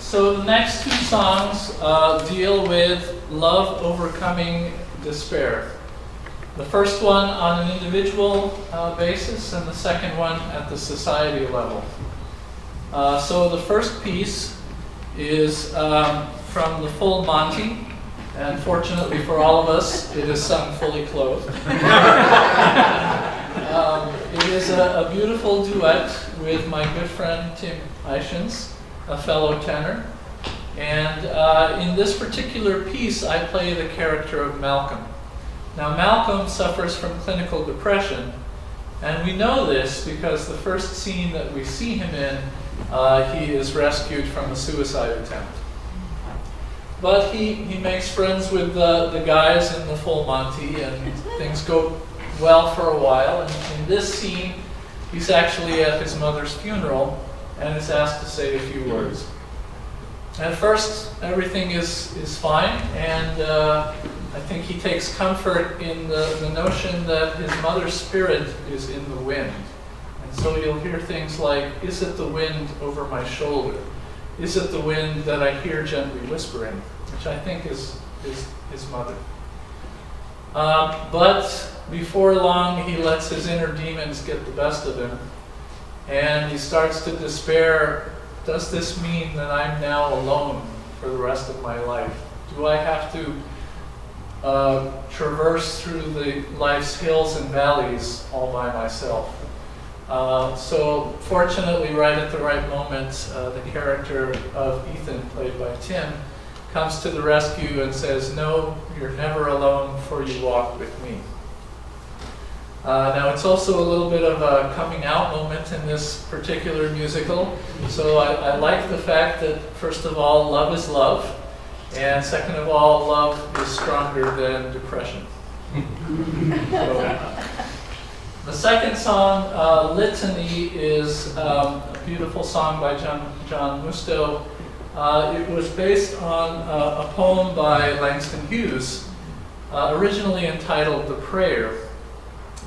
So the next two songs deal with love overcoming despair. The first one on an individual basis, and the second one at the society level. So the first piece is from the full Monty, and fortunately for all of us, it is sung fully clothed. It is a beautiful duet with my good friend Tim Eichens, a fellow tenor. And in this particular piece, I play the character of Malcolm. Now, Malcolm suffers from clinical depression, and we know this because the first scene that we see him in, he is rescued from a suicide attempt. But he makes friends with the guys in the full Monty, and things go well for a while. And in this scene, he's actually at his mother's funeral and is asked to say a few words. At first, everything is fine, and I think he takes comfort in the notion that his mother's spirit is in the wind. And so you'll hear things like, "Is it the wind over my shoulder? Is it the wind that I hear gently whispering?" Which I think is his mother. But before long, he lets his inner demons get the best of him, and he starts to despair. Does this mean that I'm now alone for the rest of my life? Do I have to traverse through the life's hills and valleys all by myself? So fortunately, right at the right moment, the character of Ethan, played by Tim, comes to the rescue and says, "No, you're never alone, for you walk with me." Now, it's also a little bit of a coming out moment in this particular musical. So I like the fact that, first of all, love is love. And second of all, love is stronger than depression. So, the second song, Litany, is a beautiful song by John Musto. It was based on a poem by Langston Hughes, originally entitled The Prayer.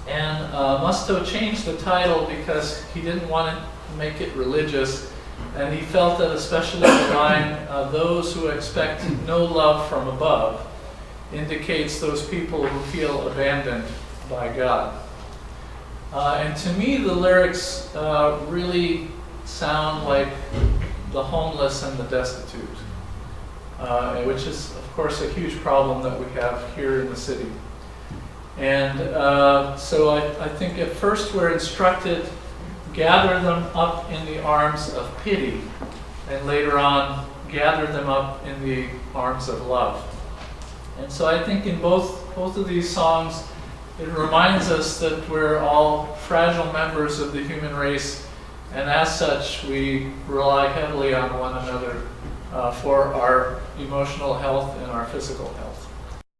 And Musto changed the title because he didn't want to make it religious, and he felt that especially the line, "those who expect no love from above," indicates those people who feel abandoned by God. And to me, the lyrics really sound like the homeless and the destitute, which is, of course, a huge problem that we have here in the city. And so I think at first we're instructed, gather them up in the arms of pity, and later on, gather them up in the arms of love. And so I think in both of these songs, it reminds us that we're all fragile members of the human race, and as such, we rely heavily on one another for our emotional health and our physical health.